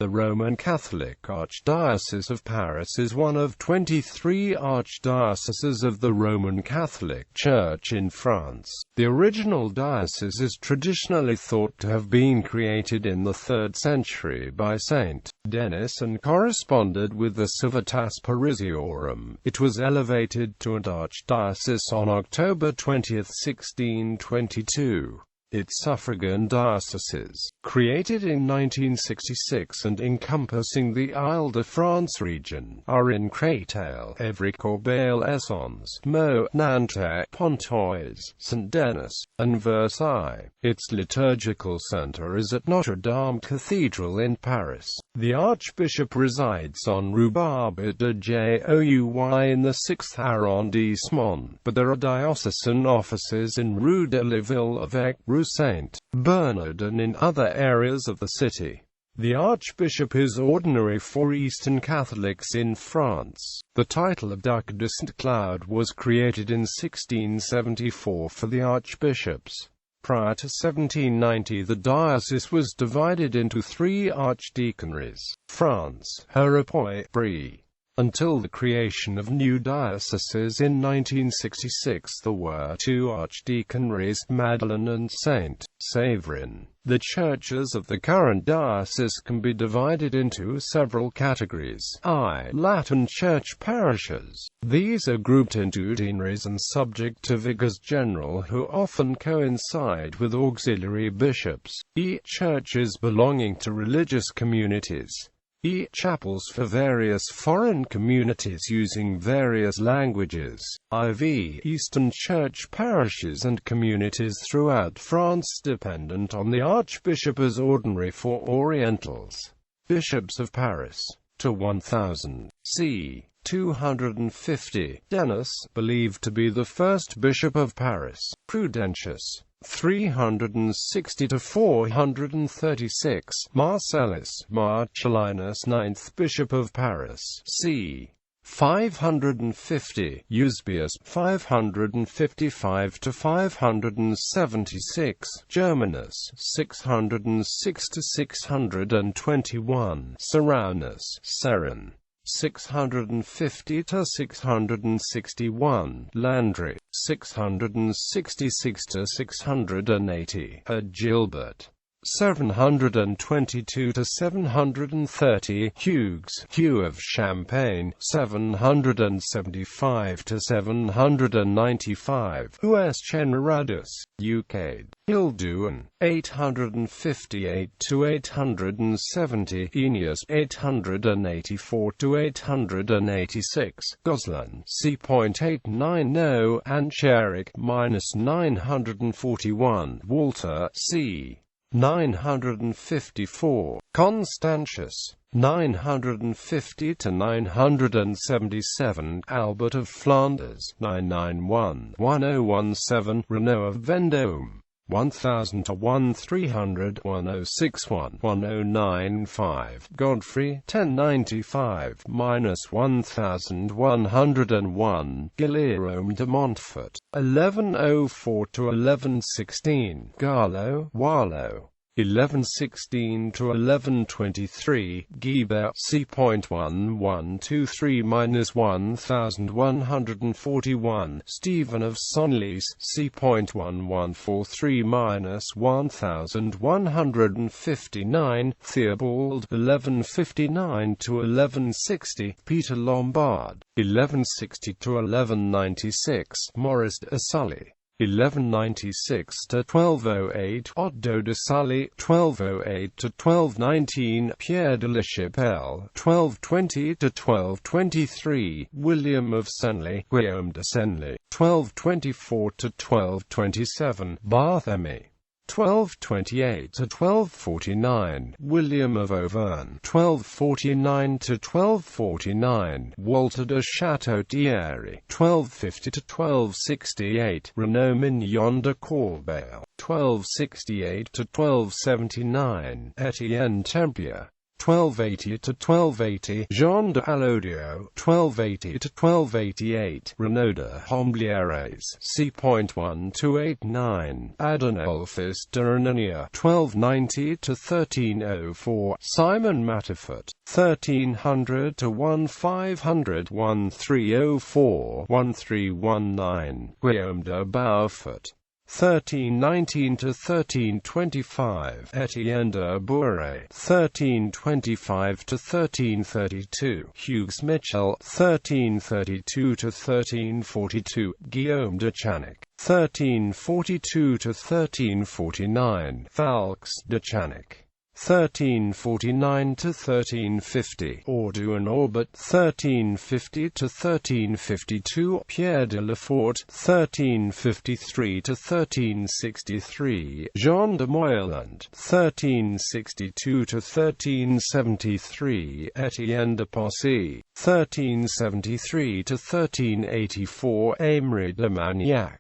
The Roman Catholic Archdiocese of Paris is one of 23 archdioceses of the Roman Catholic Church in France. The original diocese is traditionally thought to have been created in the 3rd century by Saint-Denis and corresponded with the Civitas Parisiorum. It was elevated to an archdiocese on October 20, 1622. Its suffragan dioceses, created in 1966 and encompassing the Île-de-France region, are in Créteil, Évry-Corbeil-Essonnes, Meaux, Nanterre, Pontoise, St.Denis, and Versailles. Its liturgical centre is at Notre-Dame Cathedral in Paris. The Archbishop resides on Rue Barbe de Jouy in the 6th arrondissement, but there are diocesan offices in Rue de la Ville-l'Évêque, Rue Saint-Bernard and in other areas of the city. The Archbishop is ordinary for Eastern Catholics in France. The title of Duc de Saint-Cloud was created in 1674 for the archbishops. Prior to 1790, the diocese was divided into 3 archdeaconries: France, Brie. Until the creation of new dioceses in 1966, there were 2 archdeaconries, Madeleine and Saint-Séverin. The churches of the current diocese can be divided into several categories. Latin church parishes. These are grouped into deaneries and subject to vicars general who often coincide with auxiliary bishops. Churches belonging to religious communities. Chapels for various foreign communities using various languages. Eastern Church parishes and communities throughout France dependent on the Archbishop as ordinary for Orientals. Bishops of Paris. To 1000. c. 250. Denis, believed to be the first Bishop of Paris. Prudentius. 360 to 436. Marcellus Marcellinus, 9th Bishop of Paris, c. 550. Eusebius 555 to 576. Germanus 606 to 621. Serranus Serran 650 to 661. Landry 666 to 680. Gilbert 722 to 730. Hugh of Champagne 775 to 795. Generadus Eucade Hilduin 858 to 870. Ennius 884 to 886. Gosselin c.890. Ancheric -941. Walter c. 954. Constantius 950 to 977. Albert of Flanders 991 1017. Renaud of Vendôme 1000 to 1300. 1061 1095. Godfrey 1095 -1101. Guilherme de Montfort 1104 to 1116. Gallo 1116 to 1123. Guibert c.1123 -1141. Stephen of Senlis c.1143 -1159. Theobald 1159 to 1160. Peter Lombard 1160 to 1196. Maurice de Sully 1196 to 1208. Otto de Sully 1208 to 1219. Pierre de la Chapelle 1220 to 1223. William of Senlis Guillaume de Senlis 1224 to 1227. Barthélemy 1228 to 1249. William of Auvergne 1249 to 1249. Walter de Château-Thierry 1250 to 1268. Renaud Mignon de Corbeil 1268 to 1279. Etienne Tempier 1280 to 1280, Jean de Alaudio, 1280 to 1288, Renaud de Homblieres, c.1289, Adonolphus de Renania, 1290 to 1304, Simon Matterfoot, 1300 to 1500, 1304, 1319, Guillaume de Beaufort, 1319 to 1325, Etienne de Bourret, 1325 to 1332, Hugues Michel, 1332 to 1342, Guillaume de Chanek, 1342 to 1349, Falx de Chanek, 1349 to 1350, Ordu and Orbit, 1350 to 1352, Pierre de Lefort, 1353 to 1363, Jean de Moyland, 1362 to 1373, Etienne de Poissy, 1373 to 1384, Aimeri de Magnac,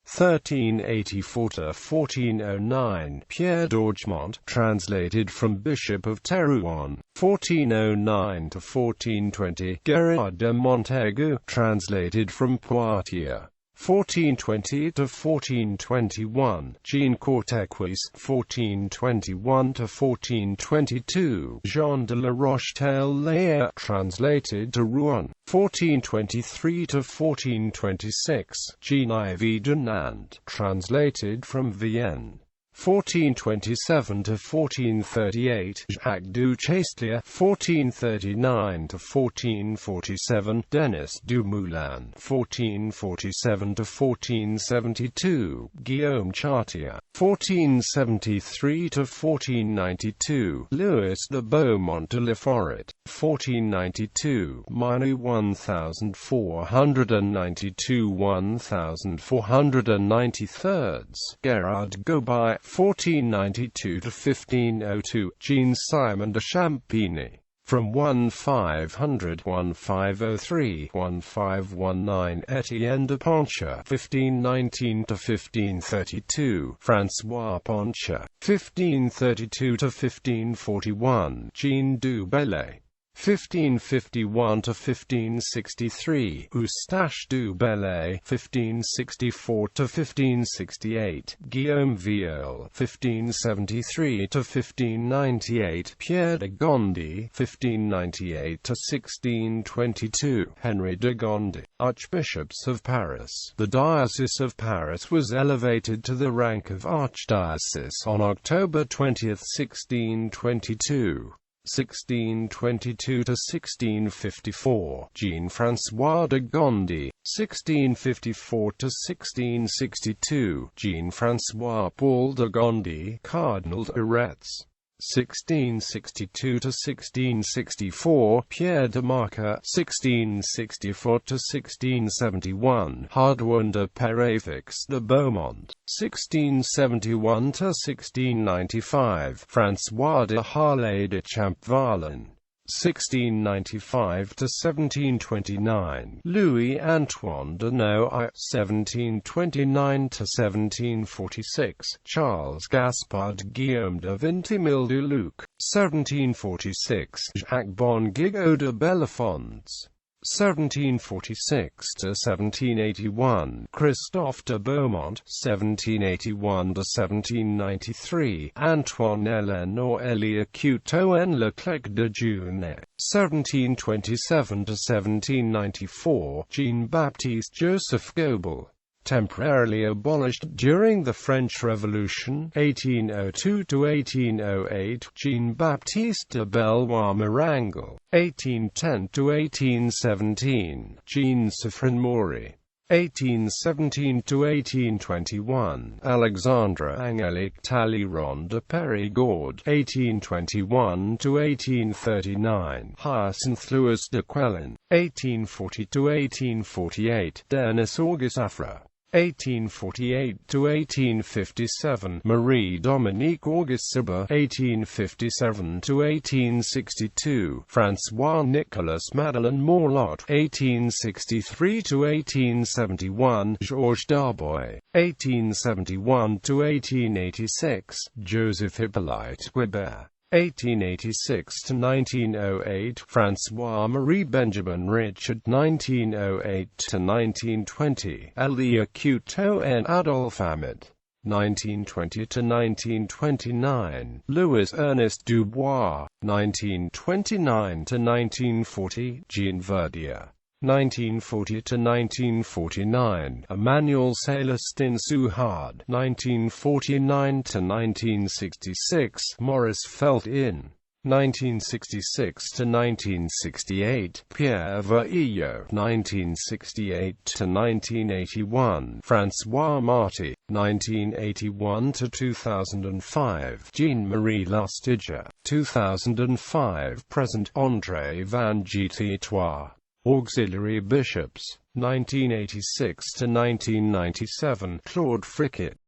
1384 to 1409, Pierre d'Orgemont, translated from Bishop of Terouanne, 1409 to 1420, Gerard de Montaigu, translated from Poitiers, 1420 to 1421, Jean Cortequis, 1421 to 1422, Jean de la Roche-Taille, translated to Rouen, 1423 to 1426, Jean-Yves de Nantes, translated from Vienne, 1427 to 1438, Jacques du Chastelier, 1439 to 1447, Denis du Moulin, 1447 to 1472, Guillaume Chartier, 1473 to 1492, Louis de Beaumont de Lefort, 1492, Manu 1492, 1493, Gerard Gobay, 1492 to 1502, Jean-Simon de Champigny, from 1500, 1503, 1519, Etienne de Poncha, 1519 to 1532, François Poncha, 1532 to 1541, Jean du Bellay, 1551 to 1563, Eustache du Bellay, 1564 to 1568, Guillaume Viol, 1573 to 1598, Pierre de Gondi, 1598 to 1622, Henry de Gondi, Archbishops of Paris. The Diocese of Paris was elevated to the rank of Archdiocese on October 20, 1622. 1622 to 1654, Jean-François de Gondi, 1654 to 1662, Jean-François Paul de Gondi, Cardinal de Retz, 1662 to 1664, Pierre de Marca, 1664 to 1671, Hardouin de Péréfixe de Beaumont, 1671 to 1695, François de Harlay de Champvalen, 1695 to 1729, Louis-Antoine de Noailles, 1729 to 1746, Charles Gaspard Guillaume de Vintimille-du-Luc, 1746, Jacques Bongigot de Bellefonds, 1746 to 1781, Christophe de Beaumont, 1781 to 1793, Antoine Eleanor Elia Couteau Leclerc de Junet, 1727 to 1794, Jean-Baptiste Joseph Goebel, temporarily abolished during the French Revolution, 1802 to 1808, Jean-Baptiste de Bellois-Marangal, 1810 to 1817, Jean-Suffren Maury, 1817 to 1821, Alexandre Angélique Talleyrand de Périgord, 1821 to 1839, Hyacinthe Louis de Quellin, 1840 to 1848, Denis Auguste Affra, 1848 to 1857, Marie-Dominique Auguste Sibber, 1857 to 1862, François-Nicolas Madeleine Morlot, 1863 to 1871, Georges Darboy, 1871 to 1886, Joseph Hippolyte Guibert, 1886–1908, François-Marie Benjamin Richard, 1908–1920, Elia Couteau and Adolphe Hamet, 1920–1929, Louis Ernest Dubois, 1929–1940, Jean Verdier, 1940–1949, Emmanuel Célestin Suhard, 1949–1966, Maurice Feltin, 1966–1968, Pierre Veillot, 1968–1981, François Marty, 1981–2005, Jean-Marie Lustiger, 2005, present, André Van Geetetois. Auxiliary Bishops, 1986–1997, Claude Friquet,